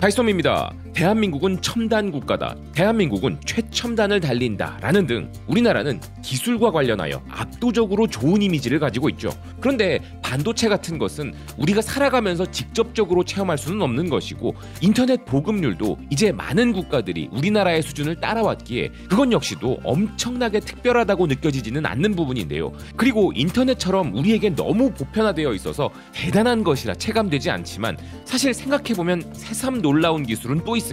다이소미입니다. 대한민국은 첨단 국가다. 대한민국은 최첨단을 달린다. 라는 등 우리나라는 기술과 관련하여 압도적으로 좋은 이미지를 가지고 있죠. 그런데 반도체 같은 것은 우리가 살아가면서 직접적으로 체험할 수는 없는 것이고, 인터넷 보급률도 이제 많은 국가들이 우리나라의 수준을 따라왔기에 그건 역시도 엄청나게 특별하다고 느껴지지는 않는 부분인데요. 그리고 인터넷처럼 우리에게 너무 보편화되어 있어서 대단한 것이라 체감되지 않지만, 사실 생각해보면 새삼 놀라운 기술은 또 있습니다.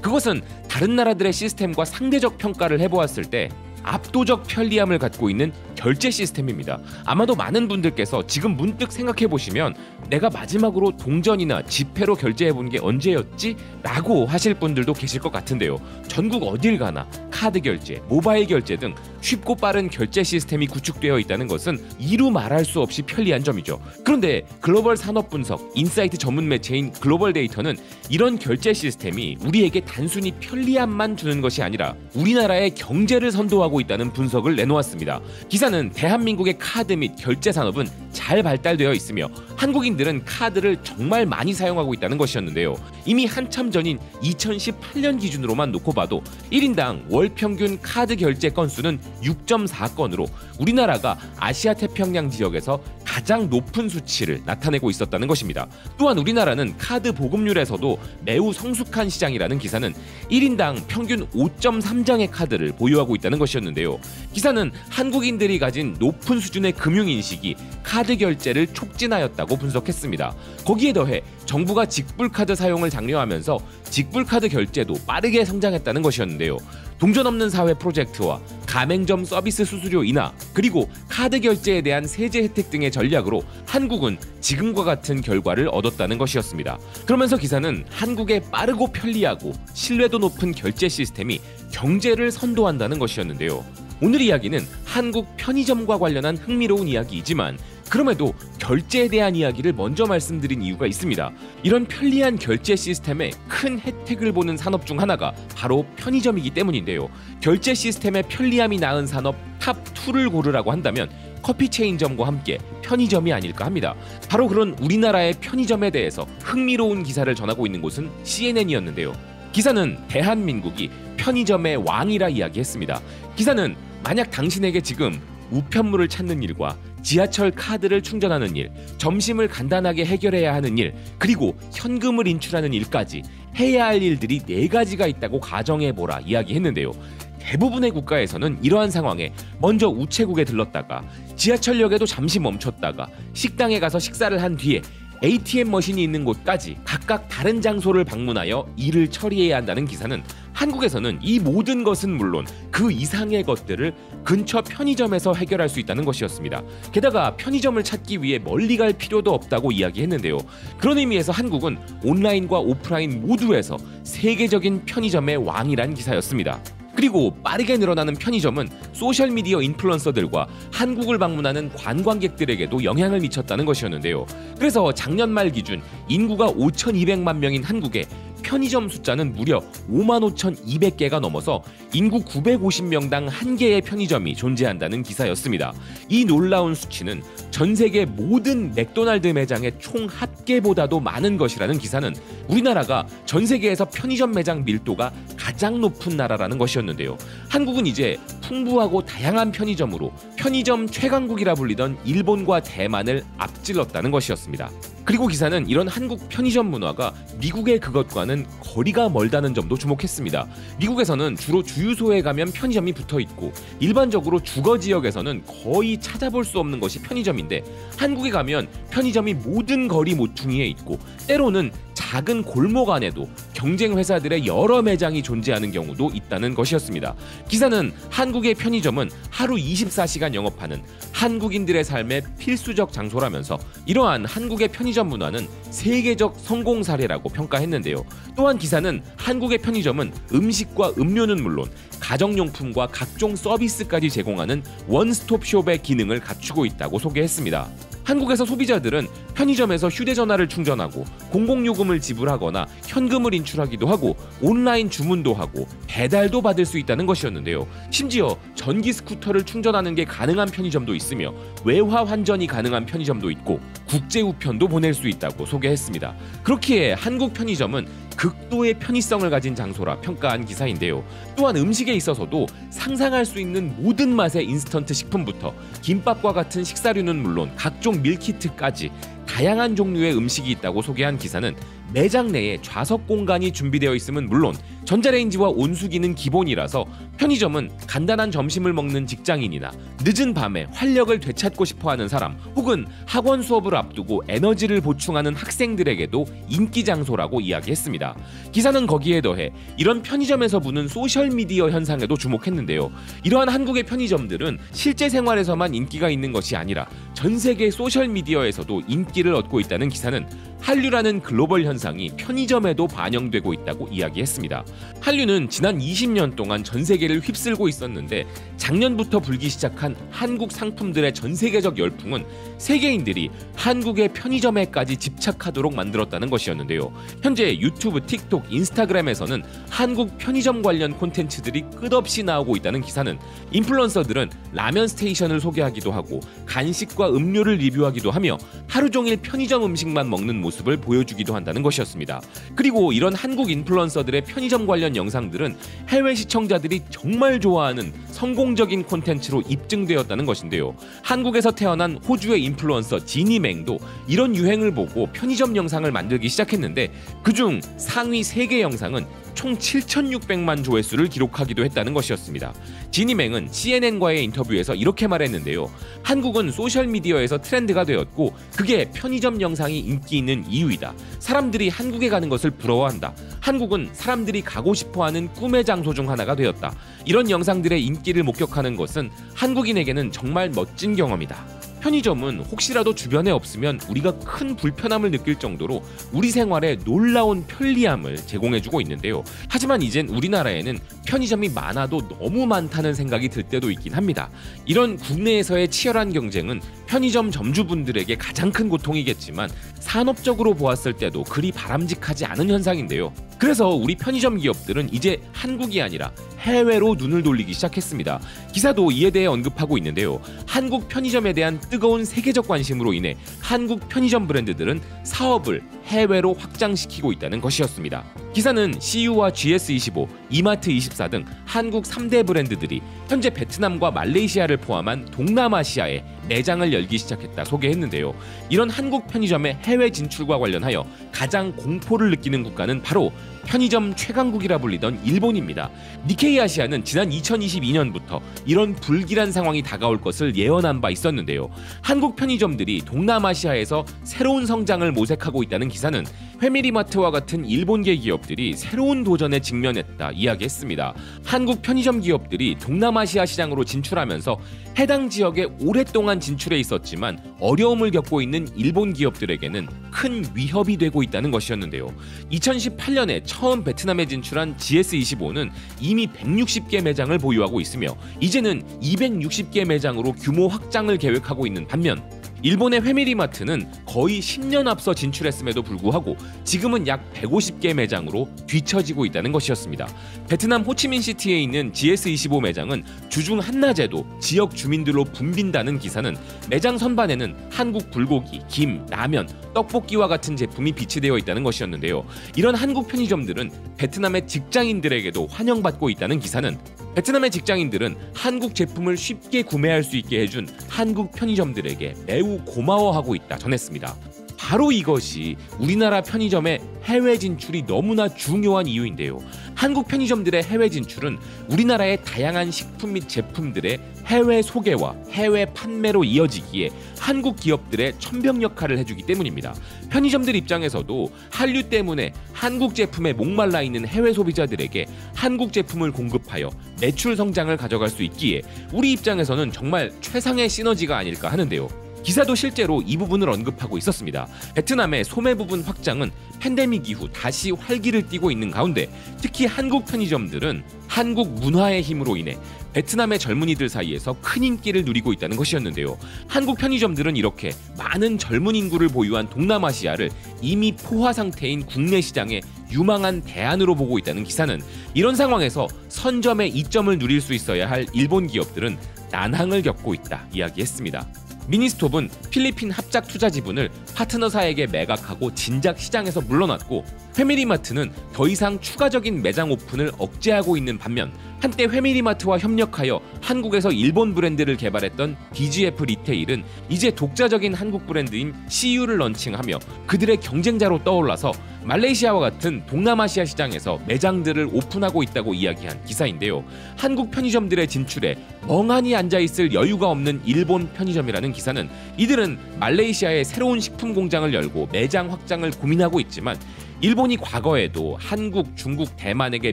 그것은 다른 나라들의 시스템과 상대적 평가를 해보았을 때 압도적 편리함을 갖고 있는 결제 시스템입니다. 아마도 많은 분들께서 지금 문득 생각해보시면 내가 마지막으로 동전이나 지폐로 결제해본 게 언제였지? 라고 하실 분들도 계실 것 같은데요. 전국 어딜 가나 카드 결제, 모바일 결제 등 쉽고 빠른 결제 시스템이 구축되어 있다는 것은 이루 말할 수 없이 편리한 점이죠. 그런데 글로벌 산업 분석 인사이트 전문 매체인 글로벌 데이터는 이런 결제 시스템이 우리에게 단순히 편리함만 주는 것이 아니라 우리나라의 경제를 선도하고 있다는 분석을 내놓았습니다. 기사는 대한민국의 카드 및 결제 산업은 잘 발달되어 있으며 한국인들은 카드를 정말 많이 사용하고 있다는 것이었는데요. 이미 한참 전인 2018년 기준으로만 놓고 봐도 1인당 월 평균 카드 결제 건수는 6.4건으로 우리나라가 아시아 태평양 지역에서 가장 높은 수치를 나타내고 있었다는 것입니다. 또한 우리나라는 카드 보급률에서도 매우 성숙한 시장이라는 기사는 1인당 평균 5.3장의 카드를 보유하고 있다는 것이었는데요. 기사는 한국인들이 가진 높은 수준의 금융인식이 카드 결제를 촉진하였다고 분석했습니다. 거기에 더해 정부가 직불카드 사용을 장려하면서 직불카드 결제도 빠르게 성장했다는 것이었는데요. 동전 없는 사회 프로젝트와 가맹점 서비스 수수료 인하, 그리고 카드 결제에 대한 세제 혜택 등의 전략으로 한국은 지금과 같은 결과를 얻었다는 것이었습니다. 그러면서 기사는 한국의 빠르고 편리하고 신뢰도 높은 결제 시스템이 경제를 선도한다는 것이었는데요. 오늘 이야기는 한국 편의점과 관련한 흥미로운 이야기이지만 그럼에도 결제에 대한 이야기를 먼저 말씀드린 이유가 있습니다. 이런 편리한 결제 시스템에 큰 혜택을 보는 산업 중 하나가 바로 편의점이기 때문인데요. 결제 시스템의 편리함이 낳은 산업 탑2를 고르라고 한다면 커피 체인점과 함께 편의점이 아닐까 합니다. 바로 그런 우리나라의 편의점에 대해서 흥미로운 기사를 전하고 있는 곳은 CNN이었는데요. 기사는 대한민국이 편의점의 왕이라 이야기했습니다. 기사는 만약 당신에게 지금 우편물을 찾는 일과 지하철 카드를 충전하는 일, 점심을 간단하게 해결해야 하는 일, 그리고 현금을 인출하는 일까지 해야 할 일들이 4가지가 있다고 가정해보라 이야기했는데요. 대부분의 국가에서는 이러한 상황에 먼저 우체국에 들렀다가 지하철역에도 잠시 멈췄다가 식당에 가서 식사를 한 뒤에 ATM 머신이 있는 곳까지 각각 다른 장소를 방문하여 일을 처리해야 한다는 기사는 한국에서는 이 모든 것은 물론 그 이상의 것들을 근처 편의점에서 해결할 수 있다는 것이었습니다. 게다가 편의점을 찾기 위해 멀리 갈 필요도 없다고 이야기했는데요. 그런 의미에서 한국은 온라인과 오프라인 모두에서 세계적인 편의점의 왕이란 기사였습니다. 그리고 빠르게 늘어나는 편의점은 소셜미디어 인플루언서들과 한국을 방문하는 관광객들에게도 영향을 미쳤다는 것이었는데요. 그래서 작년 말 기준 인구가 5,200만 명인 한국에 편의점 숫자는 무려 55,200개가 넘어서 인구 950명당 1개의 편의점이 존재한다는 기사였습니다. 이 놀라운 수치는 전 세계 모든 맥도날드 매장의 총 합계보다도 많은 것이라는 기사는 우리나라가 전 세계에서 편의점 매장 밀도가 가장 높은 나라라는 것이었는데요. 한국은 이제 풍부하고 다양한 편의점으로 편의점 최강국이라 불리던 일본과 대만을 앞질렀다는 것이었습니다. 그리고 기사는 이런 한국 편의점 문화가 미국의 그것과는 거리가 멀다는 점도 주목했습니다. 미국에서는 주로 주유소에 가면 편의점이 붙어있고 일반적으로 주거 지역에서는 거의 찾아볼 수 없는 것이 편의점인데, 한국에 가면 편의점이 모든 거리 모퉁이에 있고 때로는 작은 골목 안에도 경쟁 회사들의 여러 매장이 존재하는 경우도 있다는 것이었습니다. 기사는 한국의 편의점은 하루 24시간 영업하는 한국인들의 삶의 필수적 장소라면서 이러한 한국의 편의점 문화는 세계적 성공 사례라고 평가했는데요. 또한 기사는 한국의 편의점은 음식과 음료는 물론 가정용품과 각종 서비스까지 제공하는 원스톱숍의 기능을 갖추고 있다고 소개했습니다. 한국에서 소비자들은 편의점에서 휴대전화를 충전하고 공공요금을 지불하거나 현금을 인출하기도 하고 온라인 주문도 하고 배달도 받을 수 있다는 것이었는데요. 심지어 전기 스쿠터를 충전하는 게 가능한 편의점도 있으며 외화 환전이 가능한 편의점도 있고 국제 우편도 보낼 수 있다고 소개했습니다. 그렇기에 한국 편의점은 극도의 편의성을 가진 장소라 평가한 기사인데요. 또한 음식에 있어서도 상상할 수 있는 모든 맛의 인스턴트 식품부터 김밥과 같은 식사류는 물론 각종 밀키트까지 다양한 종류의 음식이 있다고 소개한 기사는 매장 내에 좌석 공간이 준비되어 있음은 물론 전자레인지와 온수기는 기본이라서 편의점은 간단한 점심을 먹는 직장인이나 늦은 밤에 활력을 되찾고 싶어하는 사람 혹은 학원 수업을 앞두고 에너지를 보충하는 학생들에게도 인기 장소라고 이야기했습니다. 기사는 거기에 더해 이런 편의점에서 부는 소셜미디어 현상에도 주목했는데요. 이러한 한국의 편의점들은 실제 생활에서만 인기가 있는 것이 아니라 전 세계 소셜미디어에서도 인기를 얻고 있다는 기사는 한류라는 글로벌 현상이 편의점에도 반영되고 있다고 이야기했습니다. 한류는 지난 20년 동안 전 세계를 휩쓸고 있었는데 작년부터 불기 시작한 한국 상품들의 전 세계적 열풍은 세계인들이 한국의 편의점에까지 집착하도록 만들었다는 것이었는데요. 현재 유튜브, 틱톡, 인스타그램에서는 한국 편의점 관련 콘텐츠들이 끝없이 나오고 있다는 기사는 인플루언서들은 라면 스테이션을 소개하기도 하고 간식과 음료를 리뷰하기도 하며 하루 종일 편의점 음식만 먹는 모습을 보여주기도 한다는 것이었습니다. 그리고 이런 한국 인플루언서들의 편의점 관련 영상들은 해외 시청자들이 정말 좋아하는 성공적인 콘텐츠로 입증되었다는 것인데요. 한국에서 태어난 호주의 인플루언서 지니맹도 이런 유행을 보고 편의점 영상을 만들기 시작했는데 그중 상위 3개 영상은 총 7,600만 조회수를 기록하기도 했다는 것이었습니다. 지니맹은 CNN과의 인터뷰에서 이렇게 말했는데요. 한국은 소셜미디어에서 트렌드가 되었고 그게 편의점 영상이 인기 있는 이유이다. 사람들이 한국에 가는 것을 부러워한다. 한국은 사람들이 가고 싶어하는 꿈의 장소 중 하나가 되었다. 이런 영상들의 인기를 목격하는 것은 한국인에게는 정말 멋진 경험이다. 편의점은 혹시라도 주변에 없으면 우리가 큰 불편함을 느낄 정도로 우리 생활에 놀라운 편리함을 제공해주고 있는데요. 하지만 이젠 우리나라에는 편의점이 많아도 너무 많다는 생각이 들 때도 있긴 합니다. 이런 국내에서의 치열한 경쟁은 편의점 점주분들에게 가장 큰 고통이겠지만 산업적으로 보았을 때도 그리 바람직하지 않은 현상인데요. 그래서 우리 편의점 기업들은 이제 한국이 아니라 해외로 눈을 돌리기 시작했습니다. 기사도 이에 대해 언급하고 있는데요. 한국 편의점에 대한 뜨거운 세계적 관심으로 인해 한국 편의점 브랜드들은 사업을 해외로 확장시키고 있다는 것이었습니다. 기사는 CU와 GS25, 이마트24 등 한국 3대 브랜드들이 현재 베트남과 말레이시아를 포함한 동남아시아에 매장을 열기 시작했다 소개했는데요. 이런 한국 편의점의 해외 진출과 관련하여 가장 공포를 느끼는 국가는 바로 편의점 최강국이라 불리던 일본입니다. 니케이 아시아는 지난 2022년부터 이런 불길한 상황이 다가올 것을 예언한 바 있었는데요. 한국 편의점들이 동남아시아에서 새로운 성장을 모색하고 있다는 기사는 패밀리마트와 같은 일본계 기업들이 새로운 도전에 직면했다 이야기했습니다. 한국 편의점 기업들이 동남아시아 시장으로 진출하면서 해당 지역에 오랫동안 진출해 있었지만 어려움을 겪고 있는 일본 기업들에게는 큰 위협이 되고 있다는 것이었는데요. 2018년에 처음 베트남에 진출한 GS25는 이미 160개 매장을 보유하고 있으며 이제는 260개 매장으로 규모 확장을 계획하고 있는 반면 일본의 패밀리마트는 거의 10년 앞서 진출했음에도 불구하고 지금은 약 150개 매장으로 뒤처지고 있다는 것이었습니다. 베트남 호치민시티에 있는 GS25 매장은 주중 한낮에도 지역 주민들로 붐빈다는 기사는 매장 선반에는 한국 불고기, 김, 라면, 떡볶이와 같은 제품이 비치되어 있다는 것이었는데요. 이런 한국 편의점들은 베트남의 직장인들에게도 환영받고 있다는 기사는 베트남의 직장인들은 한국 제품을 쉽게 구매할 수 있게 해준 한국 편의점들에게 매우 고마워하고 있다 전했습니다. 바로 이것이 우리나라 편의점의 해외 진출이 너무나 중요한 이유인데요. 한국 편의점들의 해외 진출은 우리나라의 다양한 식품 및 제품들의 해외 소개와 해외 판매로 이어지기에 한국 기업들의 천병 역할을 해주기 때문입니다. 편의점들 입장에서도 한류 때문에 한국 제품에 목말라 있는 해외 소비자들에게 한국 제품을 공급하여 매출 성장을 가져갈 수 있기에 우리 입장에서는 정말 최상의 시너지가 아닐까 하는데요. 기사도 실제로 이 부분을 언급하고 있었습니다. 베트남의 소매 부분 확장은 팬데믹 이후 다시 활기를 띠고 있는 가운데 특히 한국 편의점들은 한국 문화의 힘으로 인해 베트남의 젊은이들 사이에서 큰 인기를 누리고 있다는 것이었는데요. 한국 편의점들은 이렇게 많은 젊은 인구를 보유한 동남아시아를 이미 포화 상태인 국내 시장의 유망한 대안으로 보고 있다는 기사는 이런 상황에서 선점의 이점을 누릴 수 있어야 할 일본 기업들은 난항을 겪고 있다 이야기했습니다. 미니스톱은 필리핀 합작 투자 지분을 파트너사에게 매각하고 진작 시장에서 물러났고, 패밀리마트는 더 이상 추가적인 매장 오픈을 억제하고 있는 반면, 한때 패밀리마트와 협력하여 한국에서 일본 브랜드를 개발했던 DGF 리테일은 이제 독자적인 한국 브랜드인 CU를 런칭하며 그들의 경쟁자로 떠올라서 말레이시아와 같은 동남아시아 시장에서 매장들을 오픈하고 있다고 이야기한 기사인데요. 한국 편의점들의 진출에 멍하니 앉아있을 여유가 없는 일본 편의점이라는 기사는, 이들은 말레이시아에 새로운 식품 공장을 열고 매장 확장을 고민하고 있지만 일본이 과거에도 한국, 중국, 대만에게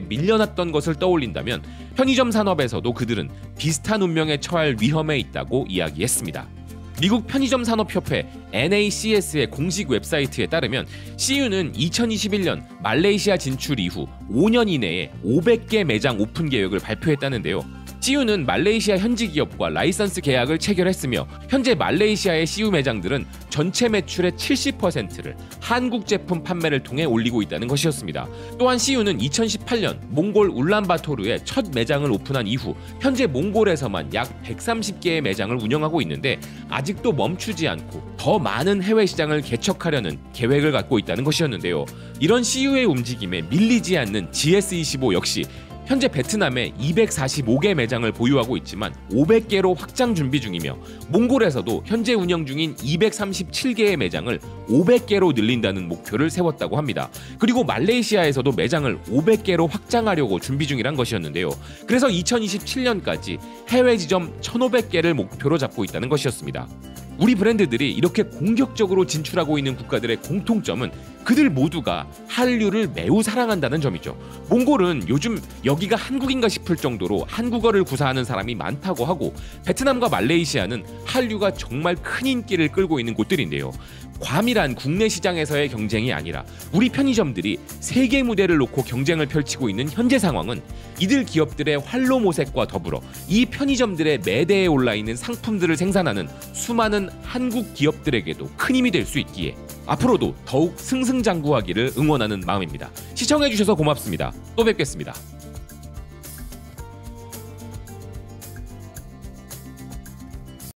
밀려났던 것을 떠올린다면 편의점 산업에서도 그들은 비슷한 운명에 처할 위험에 있다고 이야기했습니다. 미국 편의점 산업협회 NACS의 공식 웹사이트에 따르면 CU는 2021년 말레이시아 진출 이후 5년 이내에 500개 매장 오픈 계획을 발표했다는데요. CU는 말레이시아 현지 기업과 라이선스 계약을 체결했으며 현재 말레이시아의 CU 매장들은 전체 매출의 70%를 한국 제품 판매를 통해 올리고 있다는 것이었습니다. 또한 CU는 2018년 몽골 울란바토르에 첫 매장을 오픈한 이후 현재 몽골에서만 약 130개의 매장을 운영하고 있는데, 아직도 멈추지 않고 더 많은 해외 시장을 개척하려는 계획을 갖고 있다는 것이었는데요. 이런 CU의 움직임에 밀리지 않는 GS25 역시 현재 베트남에 245개 매장을 보유하고 있지만 500개로 확장 준비 중이며, 몽골에서도 현재 운영 중인 237개의 매장을 500개로 늘린다는 목표를 세웠다고 합니다. 그리고 말레이시아에서도 매장을 500개로 확장하려고 준비 중이란 것이었는데요. 그래서 2027년까지 해외 지점 1,500개를 목표로 잡고 있다는 것이었습니다. 우리 브랜드들이 이렇게 공격적으로 진출하고 있는 국가들의 공통점은 그들 모두가 한류를 매우 사랑한다는 점이죠. 몽골은 요즘 여기가 한국인가 싶을 정도로 한국어를 구사하는 사람이 많다고 하고, 베트남과 말레이시아는 한류가 정말 큰 인기를 끌고 있는 곳들인데요. 과밀한 국내 시장에서의 경쟁이 아니라 우리 편의점들이 세계 무대를 놓고 경쟁을 펼치고 있는 현재 상황은 이들 기업들의 활로모색과 더불어 이 편의점들의 매대에 올라있는 상품들을 생산하는 수많은 한국 기업들에게도 큰 힘이 될 수 있기에 앞으로도 더욱 승승장구하기를 응원하는 마음입니다. 시청해주셔서 고맙습니다. 또 뵙겠습니다.